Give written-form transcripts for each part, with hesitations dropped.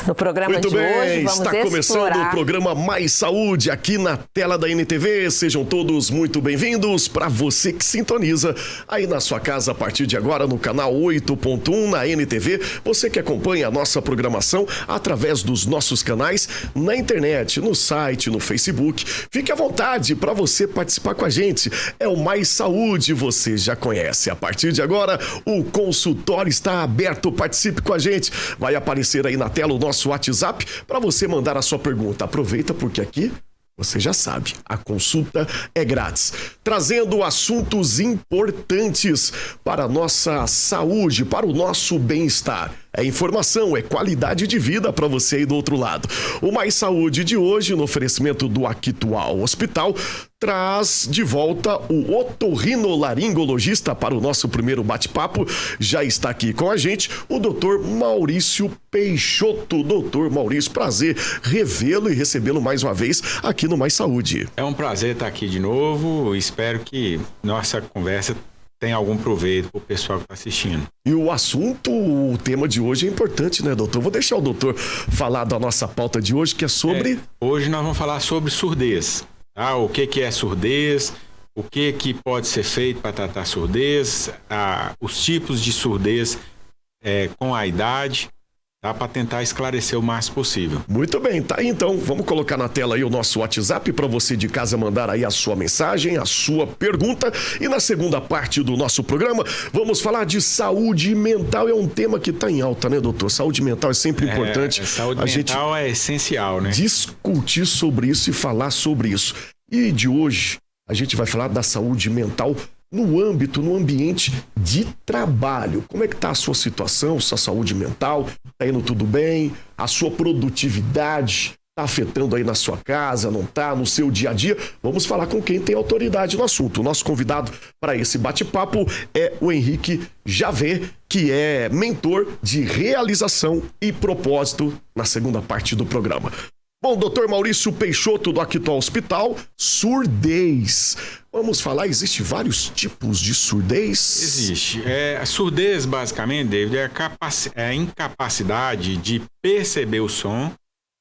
No programa Muito de bem, hoje, vamos está começando explorar... o programa Mais Saúde aqui na tela da NTV. Sejam todos muito bem-vindos. Para você que sintoniza aí na sua casa a partir de agora no canal 8.1 na NTV, você que acompanha a nossa programação através dos nossos canais na internet, no site, no Facebook. Fique à vontade para você participar com a gente. É o Mais Saúde, você já conhece. A partir de agora, o consultório está aberto. Participe com a gente. Vai aparecer aí na tela o nosso WhatsApp para você mandar a sua pergunta. Aproveita porque aqui você já sabe, a consulta é grátis. Trazendo assuntos importantes para a nossa saúde, para o nosso bem-estar. É informação, é qualidade de vida para você aí do outro lado. O Mais Saúde de hoje, no oferecimento do Actual Hospital, traz de volta o otorrinolaringologista para o nosso primeiro bate-papo. Já está aqui com a gente o Dr. Maurício Peixoto. Doutor Maurício, prazer revê-lo e recebê-lo mais uma vez aqui no Mais Saúde. É um prazer estar aqui de novo. Espero que nossa conversa tenha algum proveito para o pessoal que está assistindo. E o assunto, o tema de hoje é importante, né, doutor? Vou deixar o doutor falar da nossa pauta de hoje, que é sobre... Hoje nós vamos falar sobre surdez. O que é surdez, o que pode ser feito para tratar surdez, os tipos de surdez com a idade, para tentar esclarecer o máximo possível. Muito bem, tá aí então. Vamos colocar na tela aí o nosso WhatsApp para você de casa mandar aí a sua mensagem, a sua pergunta. E na segunda parte do nosso programa, vamos falar de saúde mental. É um tema que está em alta, né, doutor? Saúde mental é sempre importante. Saúde mental é essencial, né? Discutir sobre isso e falar sobre isso. E de hoje, a gente vai falar da saúde mental no ambiente de trabalho. Como é que está a sua situação, sua saúde mental? Está indo tudo bem? A sua produtividade está afetando aí na sua casa, não está? No seu dia a dia? Vamos falar com quem tem autoridade no assunto. O nosso convidado para esse bate-papo é o Henrique Javé, que é mentor de realização e propósito na segunda parte do programa. Bom, doutor Maurício Peixoto do Actual Hospital, surdez. Vamos falar, existe vários tipos de surdez? Existe. A surdez, basicamente, David, é a incapacidade de perceber o som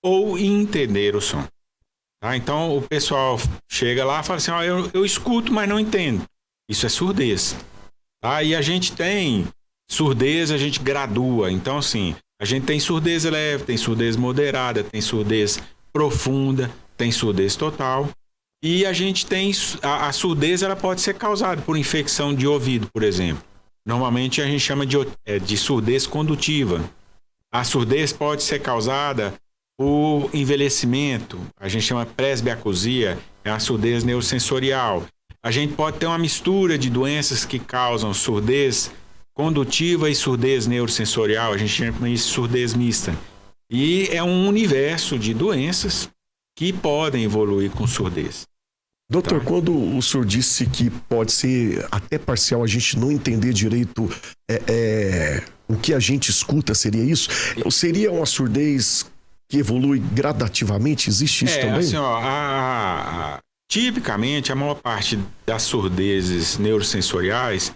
ou entender o som. Tá? Então, o pessoal chega lá e fala assim, eu escuto, mas não entendo. Isso é surdez. Tá? E a gente tem surdez, a gente gradua. Então, assim, a gente tem surdez leve, tem surdez moderada, tem surdez profunda, tem surdez total. E a gente tem a surdez, ela pode ser causada por infecção de ouvido, por exemplo. Normalmente a gente chama de surdez condutiva. A surdez pode ser causada por envelhecimento, a gente chama presbiacusia, é a surdez neurosensorial. A gente pode ter uma mistura de doenças que causam surdez condutiva e surdez neurosensorial, a gente chama isso de surdez mista. E é um universo de doenças que podem evoluir com surdez. Doutor, quando o senhor disse que pode ser até parcial, a gente não entender direito o que a gente escuta, seria isso? Seria uma surdez que evolui gradativamente? Existe isso também? Assim, tipicamente, a maior parte das surdezes neurosensoriais,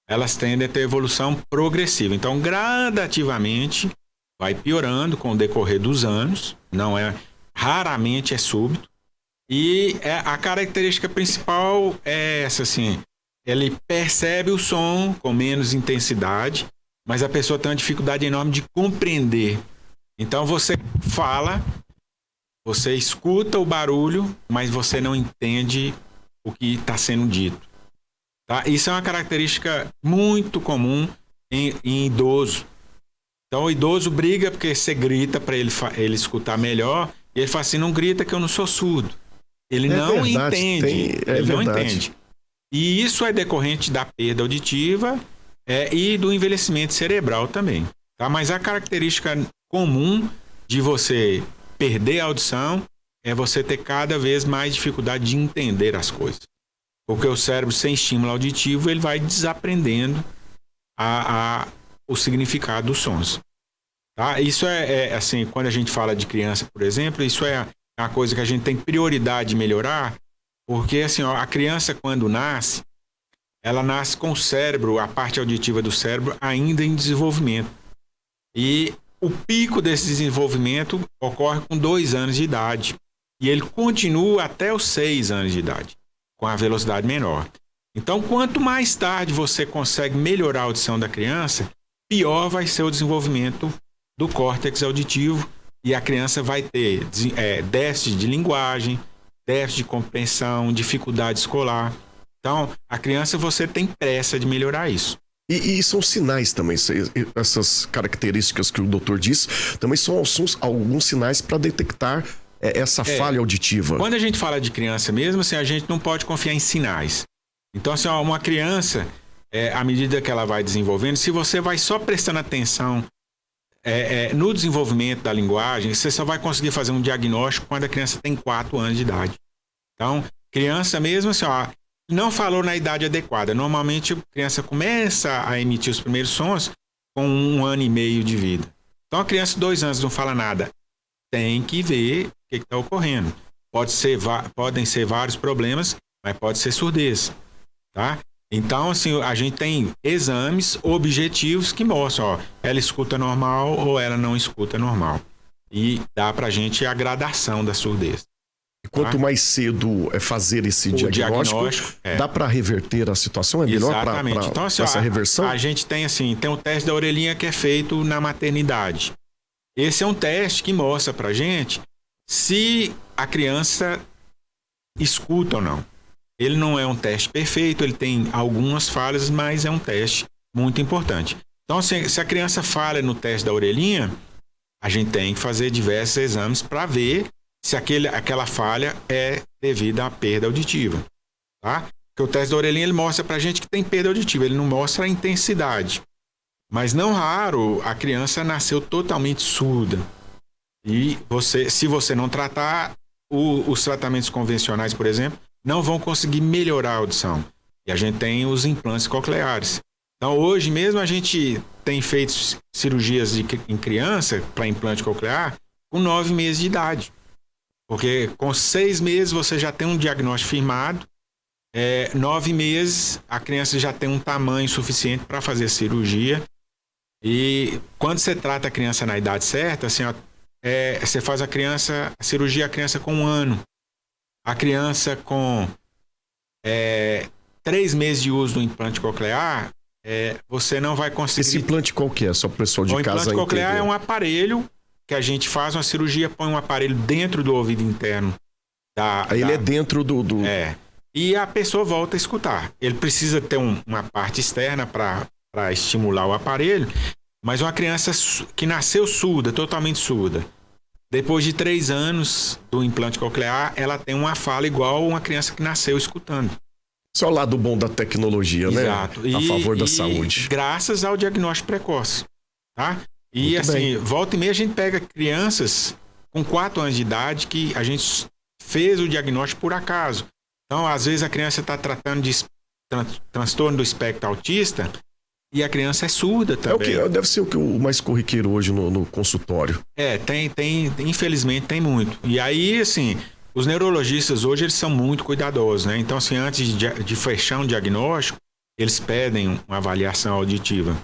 elas tendem a ter evolução progressiva. Então, gradativamente, vai piorando com o decorrer dos anos. Raramente é súbito. E a característica principal é essa, assim, ele percebe o som com menos intensidade, mas a pessoa tem uma dificuldade enorme de compreender. Então você fala, você escuta o barulho, mas você não entende o que está sendo dito. Tá? Isso é uma característica muito comum em idoso. Então o idoso briga porque você grita para ele escutar melhor, e ele fala assim, não grita que eu não sou surdo. Ele não entende. Ele não entende. E isso é decorrente da perda auditiva e do envelhecimento cerebral também. Tá? Mas a característica comum de você perder a audição é você ter cada vez mais dificuldade de entender as coisas. Porque o cérebro, sem estímulo auditivo, ele vai desaprendendo o significado dos sons. Tá? Isso assim, quando a gente fala de criança, por exemplo, isso é uma coisa que a gente tem prioridade de melhorar, porque assim, a criança quando nasce, ela nasce com o cérebro, a parte auditiva do cérebro ainda em desenvolvimento. E o pico desse desenvolvimento ocorre com 2 anos de idade. E ele continua até os 6 anos de idade, com a velocidade menor. Então, quanto mais tarde você consegue melhorar a audição da criança, pior vai ser o desenvolvimento do córtex auditivo e a criança vai ter déficit de linguagem, déficit de compreensão, dificuldade escolar. Então, a criança, você tem pressa de melhorar isso. E são sinais também, essas características que o doutor diz, também são alguns sinais para detectar essa falha auditiva. Quando a gente fala de criança mesmo, assim, a gente não pode confiar em sinais. Então, assim, uma criança, à medida que ela vai desenvolvendo, se você vai só prestando atenção no desenvolvimento da linguagem, você só vai conseguir fazer um diagnóstico quando a criança tem 4 anos de idade. Então, criança mesmo, assim, não falou na idade adequada. Normalmente, a criança começa a emitir os primeiros sons com 1 ano e meio de vida. Então, a criança, 2 anos, não fala nada. Tem que ver o que está ocorrendo. Podem ser vários problemas, mas pode ser surdez, tá? Então, assim, a gente tem exames objetivos que mostram, ela escuta normal ou ela não escuta normal. E dá pra gente a gradação da surdez. Quanto mais cedo fazer esse diagnóstico dá para reverter a situação? É melhor para então, assim, essa reversão? A gente tem o teste da orelhinha que é feito na maternidade. Esse é um teste que mostra pra gente se a criança escuta ou não. Ele não é um teste perfeito, ele tem algumas falhas, mas é um teste muito importante. Então, se a criança falha no teste da orelhinha, a gente tem que fazer diversos exames para ver se aquela falha é devida à perda auditiva, tá? Porque o teste da orelhinha ele mostra pra gente que tem perda auditiva, ele não mostra a intensidade. Mas não raro a criança nasceu totalmente surda. E se você não tratar, os tratamentos convencionais, por exemplo, não vão conseguir melhorar a audição. E a gente tem os implantes cocleares. Então, hoje mesmo a gente tem feito cirurgias em criança para implante coclear com 9 meses de idade. Porque com 6 meses você já tem um diagnóstico firmado, 9 meses a criança já tem um tamanho suficiente para fazer a cirurgia. E quando você trata a criança na idade certa, assim, você faz a cirurgia com 1 ano. A criança com 3 meses de uso do implante coclear, você não vai conseguir... Esse implante qual que é? Só para o pessoal de casa entender. O implante coclear é um aparelho que a gente faz uma cirurgia, põe um aparelho dentro do ouvido interno. Ele é dentro do... E a pessoa volta a escutar. Ele precisa ter uma parte externa para estimular o aparelho, mas uma criança que nasceu surda, totalmente surda, depois de 3 anos do implante coclear, ela tem uma fala igual uma criança que nasceu escutando. Isso é o lado bom da tecnologia, exato, né? A favor da saúde. Graças ao diagnóstico precoce, tá? E muito assim, bem. Volta e meia a gente pega crianças com 4 anos de idade que a gente fez o diagnóstico por acaso. Então, às vezes a criança está tratando de transtorno do espectro autista e a criança é surda também. Deve ser o mais corriqueiro hoje no consultório. Infelizmente tem muito. E aí, assim, os neurologistas hoje eles são muito cuidadosos, né? Então, assim, antes de fechar um diagnóstico, eles pedem uma avaliação auditiva.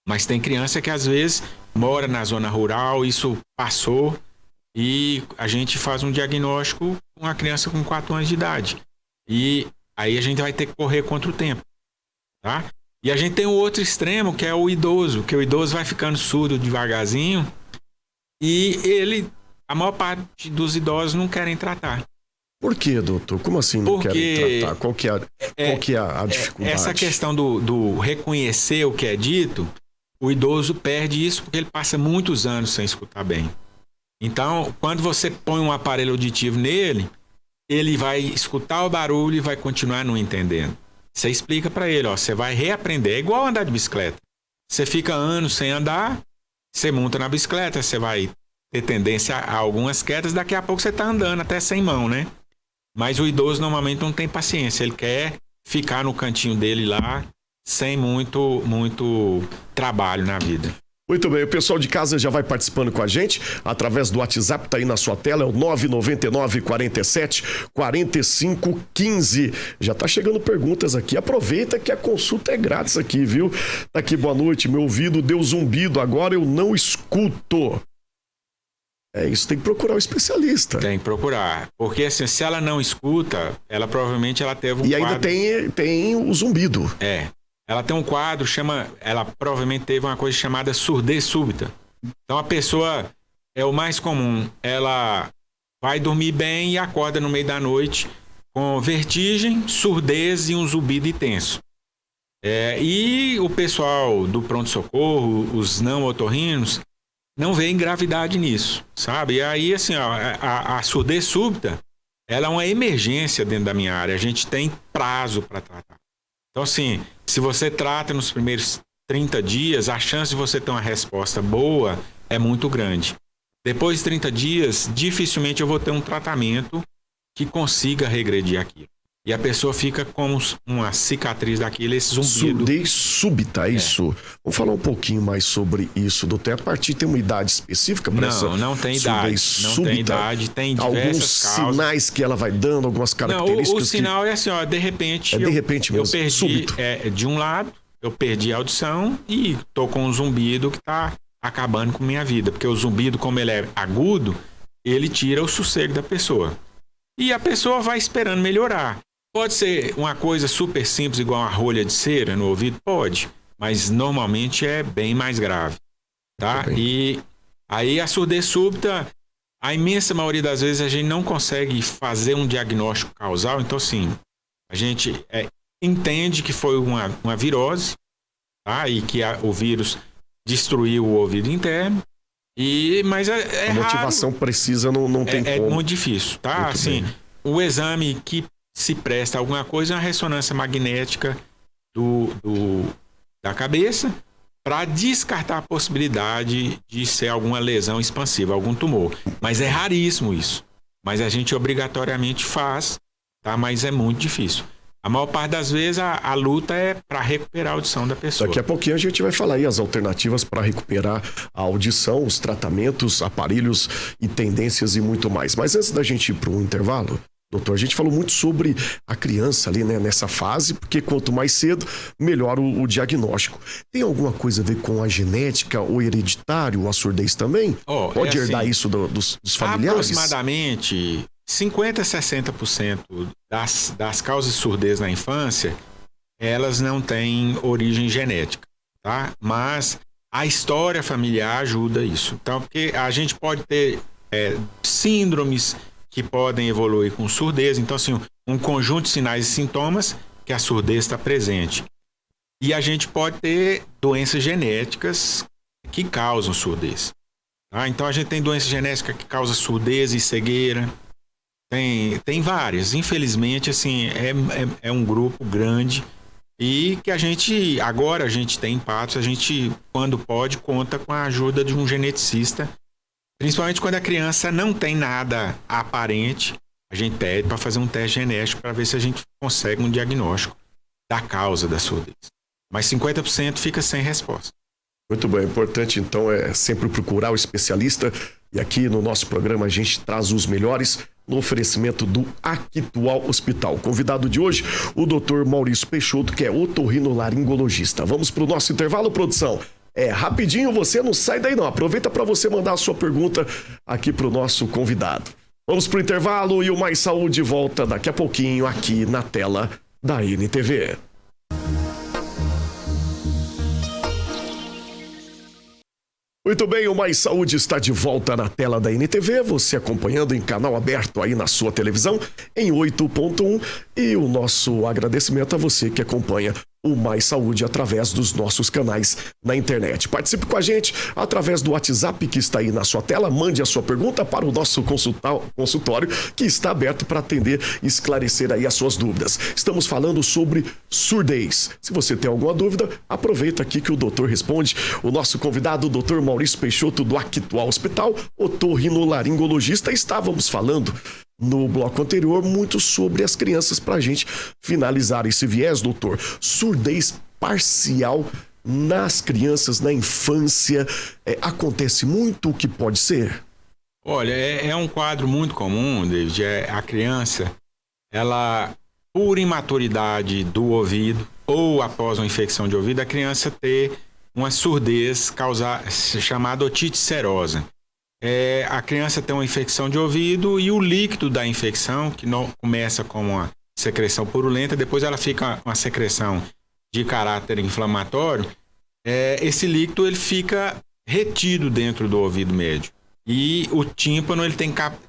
Mas tem criança que às vezes mora na zona rural, isso passou e a gente faz um diagnóstico com uma criança com 4 anos de idade. E aí a gente vai ter que correr contra o tempo, tá? E a gente tem o outro extremo, que é o idoso, que o idoso vai ficando surdo devagarzinho e a maior parte dos idosos não querem tratar. Por quê, doutor? Como assim não querem tratar? Qual que é a dificuldade? Essa questão do reconhecer o que é dito, o idoso perde isso porque ele passa muitos anos sem escutar bem. Então, quando você põe um aparelho auditivo nele, ele vai escutar o barulho e vai continuar não entendendo. Você explica para ele, você vai reaprender. É igual andar de bicicleta. Você fica anos sem andar, você monta na bicicleta, você vai ter tendência a algumas quedas, daqui a pouco você está andando até sem mão, né? Mas o idoso normalmente não tem paciência, ele quer ficar no cantinho dele lá, sem muito trabalho na vida. Muito bem, o pessoal de casa já vai participando com a gente através do WhatsApp, tá aí na sua tela, é o 999 47 45 15. Já tá chegando perguntas aqui, aproveita que a consulta é grátis aqui, viu? Tá aqui, boa noite, meu ouvido deu zumbido, agora eu não escuto. É isso, tem que procurar um especialista. Tem que procurar, porque assim, se ela não escuta, ela provavelmente teve um e quadro... ainda tem o zumbido. Ela tem um quadro, ela provavelmente teve uma coisa chamada surdez súbita. Então a pessoa, é o mais comum, ela vai dormir bem e acorda no meio da noite com vertigem, surdez e um zumbido intenso. E o pessoal do pronto-socorro, os não otorrinos, não veem gravidade nisso, sabe? E aí, assim, a surdez súbita, ela é uma emergência dentro da minha área. A gente tem prazo para tratar. Então, assim, se você trata nos primeiros 30 dias, a chance de você ter uma resposta boa é muito grande. Depois de 30 dias, dificilmente eu vou ter um tratamento que consiga regredir aquilo. E a pessoa fica com uma cicatriz daquilo, esse zumbido. Surdez súbita, isso. Vamos falar um pouquinho mais sobre isso, doutor. A partir tem uma idade específica para essa Não tem idade. Súbita. Não tem idade, tem diversas alguns causas. Sinais que ela vai dando, algumas características. Não, o sinal é assim, de repente. De repente mesmo, eu perdi, súbito. De um lado, eu perdi a audição e tô com um zumbido que tá acabando com minha vida. Porque o zumbido, como ele é agudo, ele tira o sossego da pessoa. E a pessoa vai esperando melhorar. Pode ser uma coisa super simples, igual uma rolha de cera no ouvido? Pode, mas normalmente é bem mais grave, tá? E aí a surdez súbita, a imensa maioria das vezes a gente não consegue fazer um diagnóstico causal, então assim, a gente entende que foi uma virose, tá? E que o vírus destruiu o ouvido interno, mas a motivação raro, precisa, não tem como. É muito difícil, tá? Muito assim, bem. O exame que se presta alguma coisa, uma ressonância magnética da cabeça para descartar a possibilidade de ser alguma lesão expansiva, algum tumor. Mas é raríssimo isso. Mas a gente obrigatoriamente faz, tá? Mas é muito difícil. A maior parte das vezes a luta é para recuperar a audição da pessoa. Daqui a pouquinho a gente vai falar aí as alternativas para recuperar a audição, os tratamentos, aparelhos e tendências e muito mais. Mas antes da gente ir para um intervalo, doutor, a gente falou muito sobre a criança ali, né, nessa fase, porque quanto mais cedo, melhor o diagnóstico. Tem alguma coisa a ver com a genética ou hereditário, a surdez também? Pode herdar assim, isso dos familiares? Aproximadamente 50% a 60% das causas de surdez na infância, elas não têm origem genética, tá? Mas a história familiar ajuda isso. Então, porque a gente pode ter síndromes que podem evoluir com surdez. Então, assim, um conjunto de sinais e sintomas que a surdez está presente. E a gente pode ter doenças genéticas que causam surdez. Tá? Então, a gente tem doença genética que causa surdez e cegueira. Tem várias. Infelizmente, assim, é um grupo grande e que agora a gente tem impactos, a gente, quando pode, conta com a ajuda de um geneticista. Principalmente quando a criança não tem nada aparente, a gente pede para fazer um teste genético para ver se a gente consegue um diagnóstico da causa da surdez. Mas 50% fica sem resposta. Muito bem, importante então é sempre procurar o especialista. E aqui no nosso programa a gente traz os melhores no oferecimento do Actual Hospital. O convidado de hoje, o Dr. Maurício Peixoto, que é otorrinolaringologista. Vamos para o nosso intervalo, produção. Rapidinho, você não sai daí não. Aproveita para você mandar a sua pergunta aqui para o nosso convidado. Vamos para o intervalo e o Mais Saúde volta daqui a pouquinho aqui na tela da NTV. Muito bem, o Mais Saúde está de volta na tela da NTV, você acompanhando em canal aberto aí na sua televisão, em 8.1, e o nosso agradecimento a você que acompanha o Mais Saúde através dos nossos canais na internet. Participe com a gente através do WhatsApp que está aí na sua tela, mande a sua pergunta para o nosso consultório que está aberto para atender e esclarecer aí as suas dúvidas. Estamos falando sobre surdez. Se você tem alguma dúvida, aproveita aqui que o doutor responde. O nosso convidado, o doutor Maurício Peixoto, do Actual Hospital, otorrinolaringologista. Estávamos falando no bloco anterior muito sobre as crianças para a gente finalizar esse viés, doutor. Surdez parcial nas crianças, na infância, acontece muito? O que pode ser? Olha, é um quadro muito comum, David. A criança, ela, por imaturidade do ouvido ou após uma infecção de ouvido, a criança ter uma surdez chamada otite serosa. A criança tem uma infecção de ouvido e o líquido da infecção, que não começa como uma secreção purulenta, depois ela fica uma secreção de caráter inflamatório, esse líquido ele fica retido dentro do ouvido médio. E o tímpano ele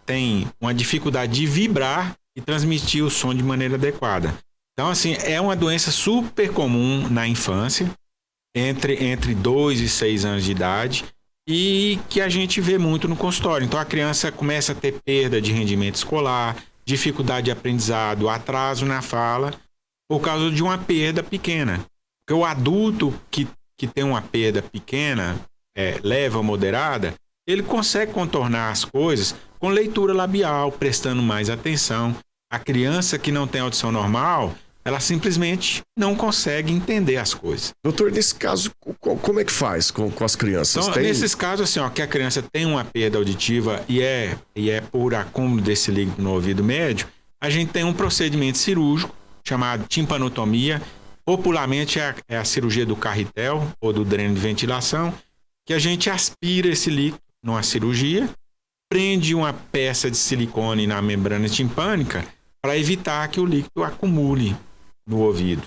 tem uma dificuldade de vibrar e transmitir o som de maneira adequada. Então, assim, é uma doença super comum na infância, entre 2 e 6 anos de idade, e que a gente vê muito no consultório. Então, a criança começa a ter perda de rendimento escolar, dificuldade de aprendizado, atraso na fala, por causa de uma perda pequena. Porque o adulto que tem uma perda pequena, leve ou moderada, ele consegue contornar as coisas com leitura labial, prestando mais atenção. A criança que não tem audição normal, ela simplesmente não consegue entender as coisas. Doutor, nesse caso, como é que faz com as crianças? Então, nesses casos, assim, que a criança tem uma perda auditiva e é por acúmulo desse líquido no ouvido médio, a gente tem um procedimento cirúrgico chamado timpanotomia. Popularmente é a cirurgia do carretel ou do dreno de ventilação, que a gente aspira esse líquido numa cirurgia, prende uma peça de silicone na membrana timpânica para evitar que o líquido acumule no ouvido.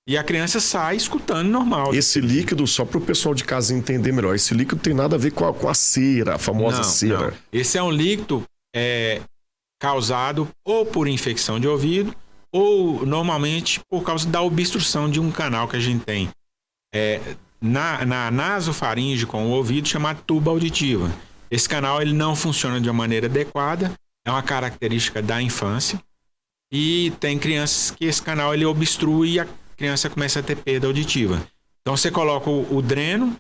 E a criança sai escutando normal. Esse líquido, só para o pessoal de casa entender melhor, esse líquido tem nada a ver com a cera, a famosa cera. Não. Esse é um líquido causado ou por infecção de ouvido ou normalmente por causa da obstrução de um canal que a gente tem na nasofaringe com o ouvido, chamado tuba auditiva. Esse canal ele não funciona de uma maneira adequada, é uma característica da infância, e tem crianças que esse canal ele obstrui e a criança começa a ter perda auditiva. Então você coloca o dreno,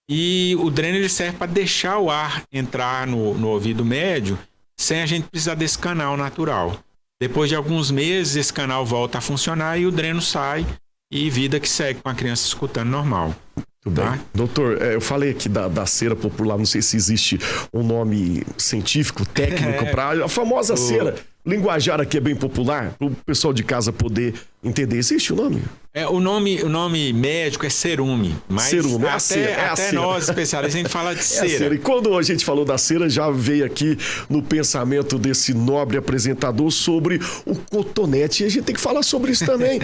e o dreno ele serve para deixar o ar entrar no ouvido médio sem a gente precisar desse canal natural. Depois de alguns meses esse canal volta a funcionar e o dreno sai, e vida que segue com a criança escutando normal. Tudo bem. Doutor, eu falei aqui da cera popular, não sei se existe um nome científico, técnico para a famosa cera. Linguajar aqui é bem popular, para o pessoal de casa poder entender. Existe o nome? O nome médico é cerume, mas cerume, até nós especialistas a gente fala de cera. E quando a gente falou da cera, já veio aqui no pensamento desse nobre apresentador sobre o cotonete, e a gente tem que falar sobre isso também.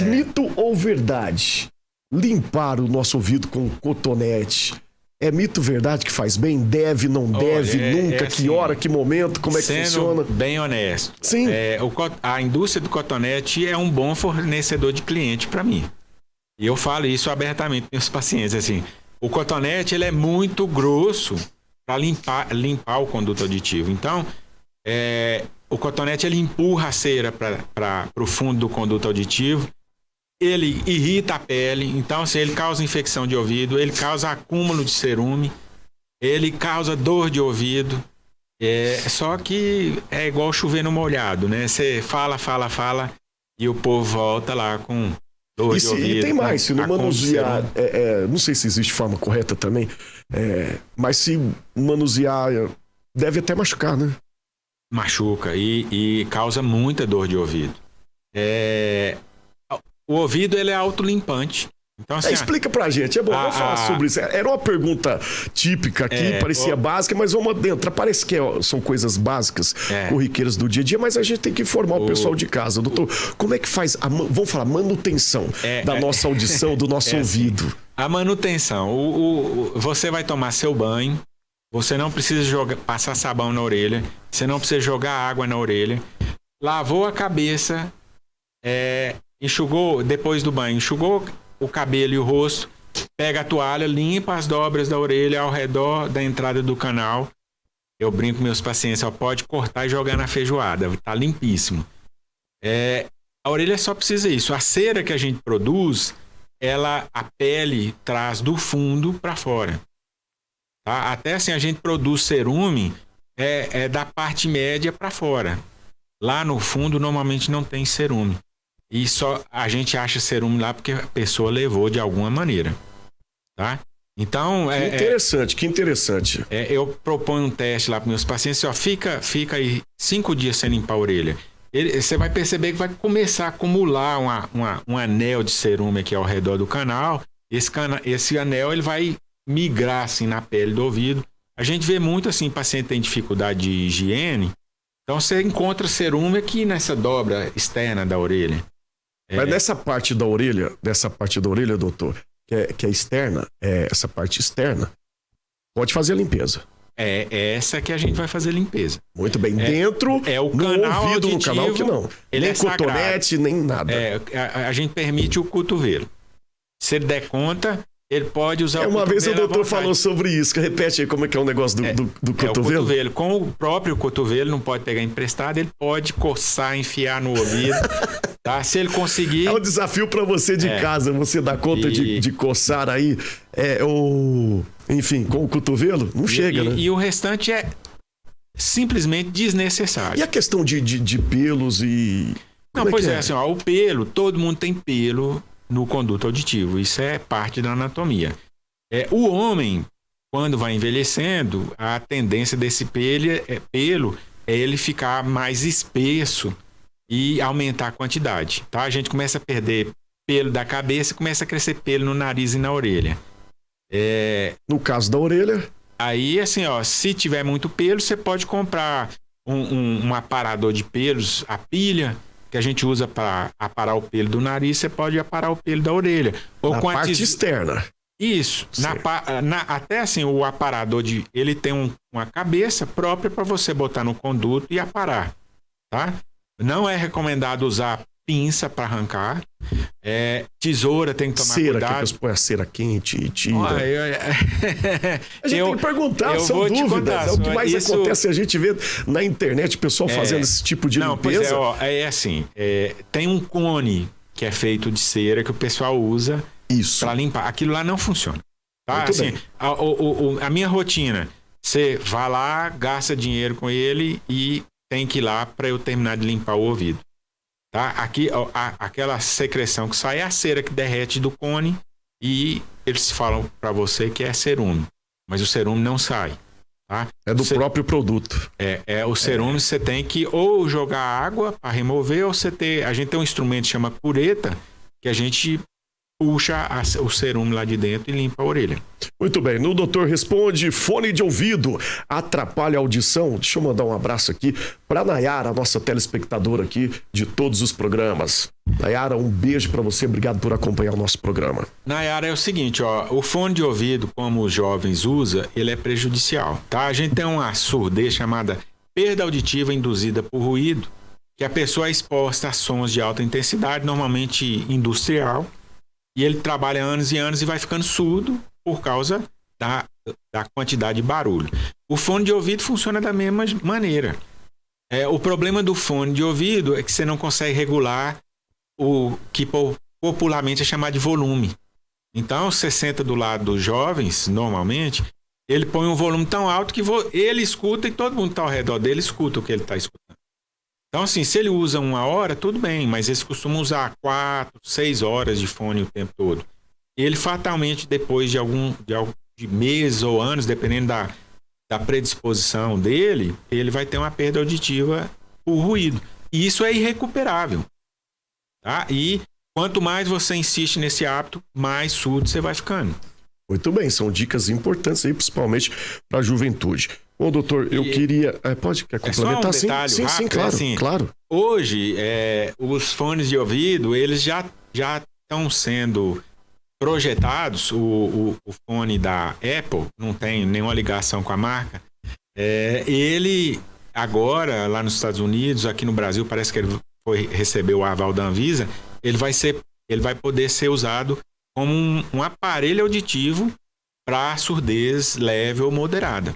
Mito ou verdade? Limpar o nosso ouvido com cotonete. É mito, verdade, que faz bem? Deve, não deve, nunca, que hora, que momento, como é que funciona? Sendo bem honesto. Sim. A indústria do cotonete é um bom fornecedor de cliente para mim. E eu falo isso abertamente para meus pacientes. Assim, o cotonete ele é muito grosso para limpar o conduto auditivo. Então, o cotonete ele empurra a cera para o fundo do conduto auditivo. Ele irrita a pele, então assim, ele causa infecção de ouvido, ele causa acúmulo de cerume, ele causa dor de ouvido. Só que é igual chover no molhado, né? Você fala e o povo volta lá com dor de ouvido. E tem mais, se não manusear, não sei se existe forma correta também, mas se manusear, deve até machucar, né? Machuca e causa muita dor de ouvido. O ouvido ele é autolimpante. Então, assim, explica pra gente, vamos falar sobre isso. Era uma pergunta típica aqui, parecia básica, mas vamos adentrar. Parece que são coisas básicas, corriqueiras do dia a dia, mas a gente tem que informar o pessoal de casa. Doutor, como é que faz vamos falar, manutenção da nossa audição, do nosso ouvido? Assim, a manutenção, você vai tomar seu banho, você não precisa passar sabão na orelha, você não precisa jogar água na orelha, lavou a cabeça, enxugou, depois do banho, enxugou o cabelo e o rosto, pega a toalha, limpa as dobras da orelha ao redor da entrada do canal. Eu brinco com meus pacientes, pode cortar e jogar na feijoada, tá limpíssimo. A orelha só precisa isso. A cera que a gente produz, a pele traz do fundo para fora. Tá? Até assim, a gente produz cerume da parte média para fora. Lá no fundo, normalmente não tem cerume. E só a gente acha cerume lá porque a pessoa levou de alguma maneira. tá? Então, que interessante. Eu proponho um teste lá para meus pacientes, ó, fica aí 5 dias sem limpar a orelha. Você vai perceber que vai começar a acumular um anel de cerume aqui ao redor do canal. Esse anel ele vai migrar assim na pele do ouvido. A gente vê muito assim, paciente tem dificuldade de higiene. Então você encontra cerume aqui nessa dobra externa da orelha. Mas nessa parte da orelha, doutor, que é externa, essa parte externa, pode fazer a limpeza. Essa que a gente vai fazer limpeza. Muito bem. Dentro, o canal no ouvido, auditivo, no canal que não. Ele nem cotonete, nem nada. A gente permite o cotovelo. Se ele der conta, ele pode usar o cotovelo. Uma vez o doutor falou sobre isso. Repete aí como é que é o negócio do cotovelo. O cotovelo. Com o próprio cotovelo, não pode pegar emprestado, ele pode coçar, enfiar no ouvido. Tá? Se ele conseguir... É um desafio para você de casa. Você dá conta de coçar aí, enfim, com o cotovelo? Não chega, né? E o restante é simplesmente desnecessário. E a questão de pelos e... Não, pois é, assim, ó, o pelo, todo mundo tem pelo no conduto auditivo. Isso é parte da anatomia. O homem, quando vai envelhecendo, a tendência desse pelo é ele ficar mais espesso e aumentar a quantidade, tá? A gente começa a perder pelo da cabeça e começa a crescer pelo no nariz e na orelha. No caso da orelha... Aí, assim, ó, se tiver muito pelo, você pode comprar um aparador de pelos, a pilha, que a gente usa para aparar o pelo do nariz, você pode aparar o pelo da orelha. Ou na com parte externa. Isso. Até assim, o aparador, ele tem uma cabeça própria para você botar no conduto e aparar, tá? Não é recomendado usar pinça para arrancar. Tesoura tem que tomar cuidado. Que põe a cera quente e tira. A gente tem que perguntar, são dúvidas. É o que mais acontece, a gente vê na internet o pessoal fazendo esse tipo de limpeza. Pois assim, tem um cone que é feito de cera que o pessoal usa para limpar. Aquilo lá não funciona. Tá? Assim, a minha rotina, você vai lá, gasta dinheiro com ele e tem que ir lá para eu terminar de limpar o ouvido. Tá? Aqui, aquela secreção que sai é a cera que derrete do cone e eles falam para você que é cerume, mas o cerume não sai. Tá? É do próprio produto. O cerume você tem que ou jogar água para remover, ou a gente tem um instrumento que chama cureta, que a gente puxa o cerume lá de dentro e limpa a orelha. Muito bem, no Doutor Responde, fone de ouvido atrapalha a audição? Deixa eu mandar um abraço aqui para Nayara, nossa telespectadora aqui de todos os programas. Nayara, um beijo para você, obrigado por acompanhar o nosso programa. Nayara, é o seguinte, o fone de ouvido, como os jovens usam, ele é prejudicial, tá? A gente tem uma surdez chamada perda auditiva induzida por ruído, que a pessoa é exposta a sons de alta intensidade, normalmente industrial, e ele trabalha anos e anos e vai ficando surdo por causa da quantidade de barulho. O fone de ouvido funciona da mesma maneira. O problema do fone de ouvido é que você não consegue regular o que popularmente é chamado de volume. Então, você senta do lado dos jovens, normalmente, ele põe um volume tão alto que ele escuta e todo mundo que está ao redor dele escuta o que ele está escutando. Então, assim, se ele usa 1 hora, tudo bem, mas eles costumam usar 4, 6 horas de fone o tempo todo. Ele fatalmente, depois de meses ou anos, dependendo da predisposição dele, ele vai ter uma perda auditiva por ruído. E isso é irrecuperável. Tá? E quanto mais você insiste nesse hábito, mais surdo você vai ficando. Muito bem, são dicas importantes aí, principalmente para a juventude. Bom, doutor, eu queria... Quer complementar? Só um detalhe sim, rápido, claro, assim, claro. Hoje, os fones de ouvido, eles já estão sendo projetados. O fone da Apple, não tem nenhuma ligação com a marca. Ele, agora, lá nos Estados Unidos, aqui no Brasil, parece que ele recebeu o aval da Anvisa, ele vai poder ser usado como um aparelho auditivo para surdez leve ou moderada.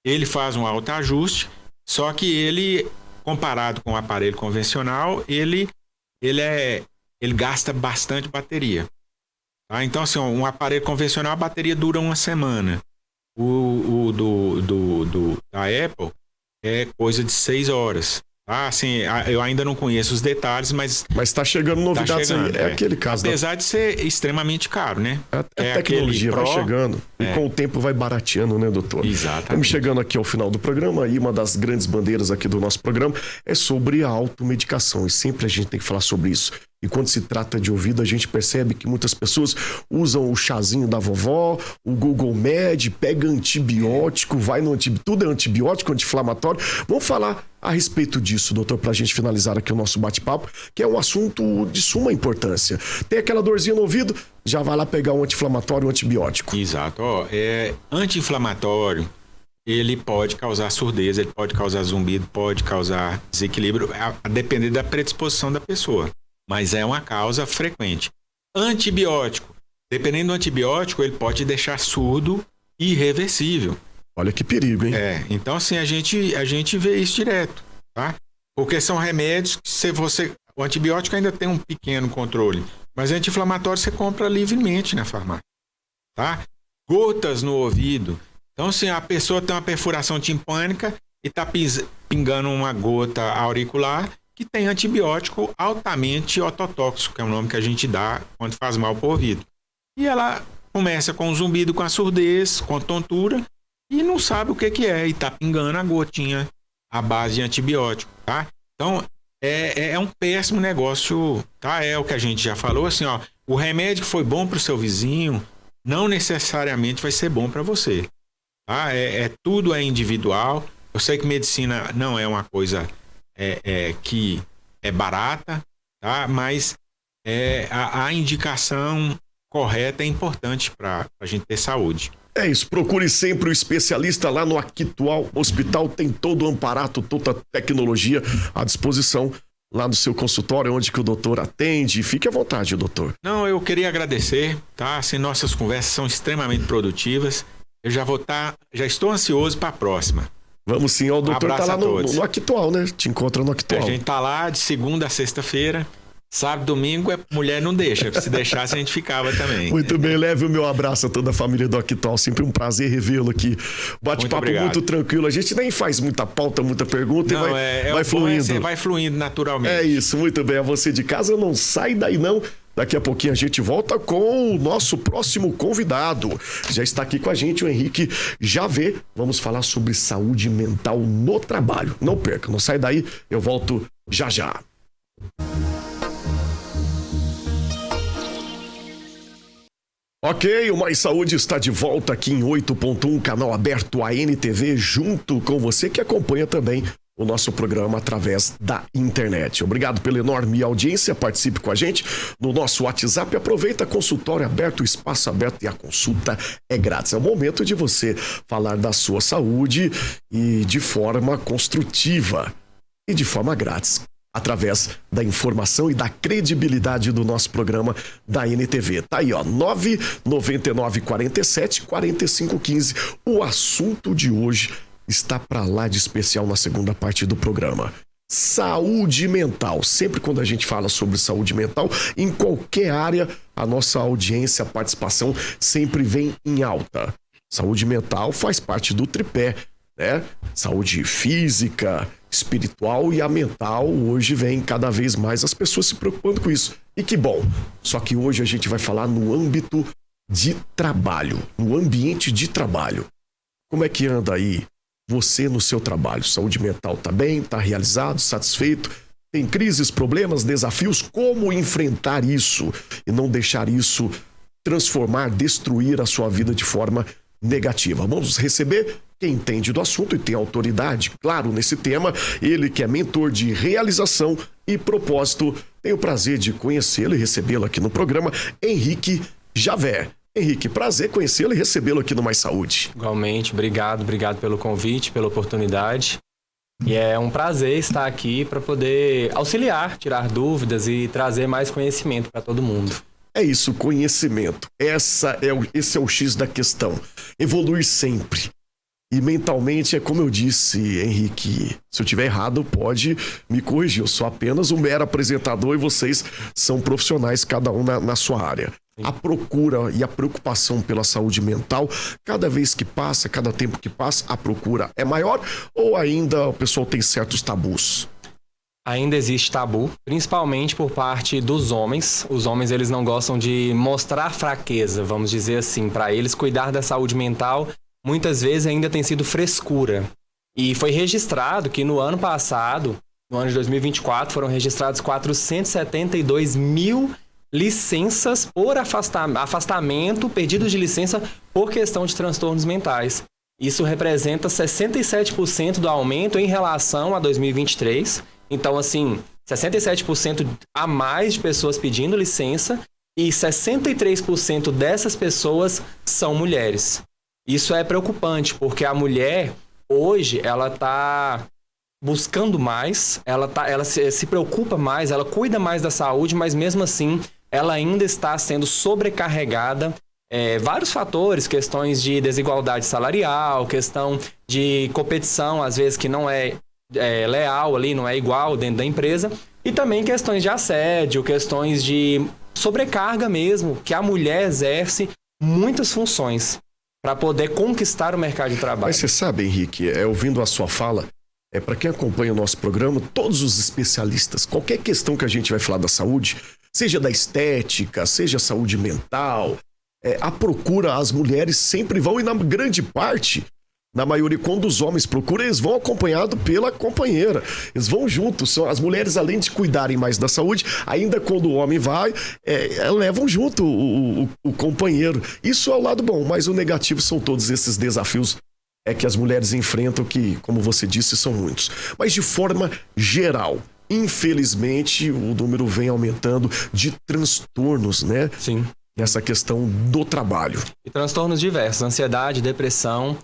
Ele faz um autoajuste, só que ele, comparado com o aparelho convencional, ele gasta bastante bateria. Tá? Então, assim, um aparelho convencional, a bateria dura 1 semana. O da Apple é coisa de 6 horas. Tá? Assim, eu ainda não conheço os detalhes, mas está chegando novidades aí. É aquele caso. Apesar de ser extremamente caro, né? A tecnologia vai chegando e com o tempo vai barateando, né, doutor? Exatamente. Estamos chegando aqui ao final do programa e uma das grandes bandeiras aqui do nosso programa é sobre a automedicação. E sempre a gente tem que falar sobre isso. E quando se trata de ouvido, a gente percebe que muitas pessoas usam o chazinho da vovó, o Google Med, pega antibiótico, vai no antibiótico, tudo é antibiótico, anti-inflamatório. Vamos falar a respeito disso, doutor, pra gente finalizar aqui o nosso bate-papo, que é um assunto de suma importância. Tem aquela dorzinha no ouvido, já vai lá pegar um anti-inflamatório, um antibiótico. Exato. Anti-inflamatório, ele pode causar surdez, ele pode causar zumbido, pode causar desequilíbrio, a depender da predisposição da pessoa. Mas é uma causa frequente. Antibiótico. Dependendo do antibiótico, ele pode deixar surdo irreversível. Olha que perigo, hein? Então assim, a gente vê isso direto, tá? Porque são remédios que o antibiótico ainda tem um pequeno controle, mas anti-inflamatório você compra livremente na farmácia, tá? Gotas no ouvido. Então assim, a pessoa tem uma perfuração timpânica e tá pingando uma gota auricular que tem antibiótico altamente ototóxico, que é o nome que a gente dá quando faz mal para o ouvido. E ela começa com zumbido, com a surdez, com a tontura, e não sabe o que é, e tá pingando a gotinha à base de antibiótico, tá? Então, é um péssimo negócio, tá? É o que a gente já falou, assim, ó, o remédio que foi bom para o seu vizinho, não necessariamente vai ser bom para você, tá? Tudo é individual. Eu sei que medicina não é uma coisa que é barata, tá? Mas a indicação correta é importante para a gente ter saúde. É isso, procure sempre o especialista lá no Actual Hospital, tem todo o amparato, toda a tecnologia à disposição lá no seu consultório, onde que o doutor atende. Fique à vontade, doutor. Não, eu queria agradecer, tá? Assim, nossas conversas são extremamente produtivas. Eu já estou ansioso para a próxima. Vamos sim, o doutor tá lá no Actual, né? Te encontra no Actual. A gente tá lá de segunda a sexta-feira. Sábado, domingo, mulher não deixa. Se deixasse, a gente ficava também. Muito bem, leve o meu abraço a toda a família do Actual. Sempre um prazer revê-lo aqui. Bate-papo muito tranquilo. A gente nem faz muita pauta, muita pergunta. Não, vai fluindo. Você vai fluindo naturalmente. É isso, muito bem. A você de casa, não sai daí não. Daqui a pouquinho a gente volta com o nosso próximo convidado. Já está aqui com a gente o Henrique Javé. Vamos falar sobre saúde mental no trabalho. Não perca, não sai daí. Eu volto já já. Ok, o Mais Saúde está de volta aqui em 8.1, canal aberto ANTV, junto com você que acompanha também o nosso programa através da internet. Obrigado pela enorme audiência, participe com a gente no nosso WhatsApp, aproveita, consultório aberto, espaço aberto e a consulta é grátis. É o momento de você falar da sua saúde e de forma construtiva e de forma grátis, através da informação e da credibilidade do nosso programa da NTV. Tá aí, ó, 99947-4515. O assunto de hoje está para lá de especial na segunda parte do programa. Saúde mental. Sempre quando a gente fala sobre saúde mental, em qualquer área, a nossa audiência, a participação sempre vem em alta. Saúde mental faz parte do tripé, né? Saúde física, espiritual e a mental, hoje vem cada vez mais as pessoas se preocupando com isso. E que bom. Só que hoje a gente vai falar no âmbito de trabalho, no ambiente de trabalho. Como é que anda aí você no seu trabalho? Saúde mental tá bem? Tá realizado? Satisfeito? Tem crises, problemas, desafios? Como enfrentar isso e não deixar isso transformar, destruir a sua vida de forma negativa? Vamos receber quem entende do assunto e tem autoridade, claro, nesse tema. Ele que é mentor de realização e propósito. Tenho o prazer de conhecê-lo e recebê-lo aqui no programa, Henrique Javé. Henrique, prazer conhecê-lo e recebê-lo aqui no Mais Saúde. Igualmente, obrigado pelo convite, pela oportunidade. E é um prazer estar aqui para poder auxiliar, tirar dúvidas e trazer mais conhecimento para todo mundo. É isso, conhecimento. Esse é o X da questão. Evoluir sempre. E mentalmente, é como eu disse, Henrique, se eu tiver errado, pode me corrigir. Eu sou apenas um mero apresentador e vocês são profissionais, cada um na sua área. A procura e a preocupação pela saúde mental, cada vez que passa, cada tempo que passa, a procura é maior ou ainda o pessoal tem certos tabus? Ainda existe tabu, principalmente por parte dos homens. Os homens, eles não gostam de mostrar fraqueza, vamos dizer assim. Para eles, cuidar da saúde mental, muitas vezes ainda tem sido frescura. E foi registrado que no ano passado, no ano de 2024, foram registrados 472 mil licenças por afastamento, pedidos de licença por questão de transtornos mentais. Isso representa 67% do aumento em relação a 2023. Então, assim, 67% a mais de pessoas pedindo licença e 63% dessas pessoas são mulheres. Isso é preocupante, porque a mulher, hoje, ela está buscando mais, ela se preocupa mais, ela cuida mais da saúde, mas mesmo assim, ela ainda está sendo sobrecarregada. Vários fatores, questões de desigualdade salarial, questão de competição, às vezes que não é leal ali, não é igual dentro da empresa, e também questões de assédio, questões de sobrecarga mesmo, que a mulher exerce muitas funções para poder conquistar o mercado de trabalho. Mas você sabe, Henrique, ouvindo a sua fala, para quem acompanha o nosso programa, todos os especialistas, qualquer questão que a gente vai falar da saúde, seja da estética, seja saúde mental, a procura, as mulheres sempre vão, e na grande parte, na maioria, quando os homens procuram, eles vão acompanhados pela companheira. Eles vão juntos. As mulheres, além de cuidarem mais da saúde, ainda quando o homem vai, levam junto o companheiro. Isso é o lado bom, mas o negativo são todos esses desafios que as mulheres enfrentam, que, como você disse, são muitos. Mas de forma geral, infelizmente, o número vem aumentando de transtornos, né? Sim. Nessa questão do trabalho. E transtornos diversos, ansiedade, depressão,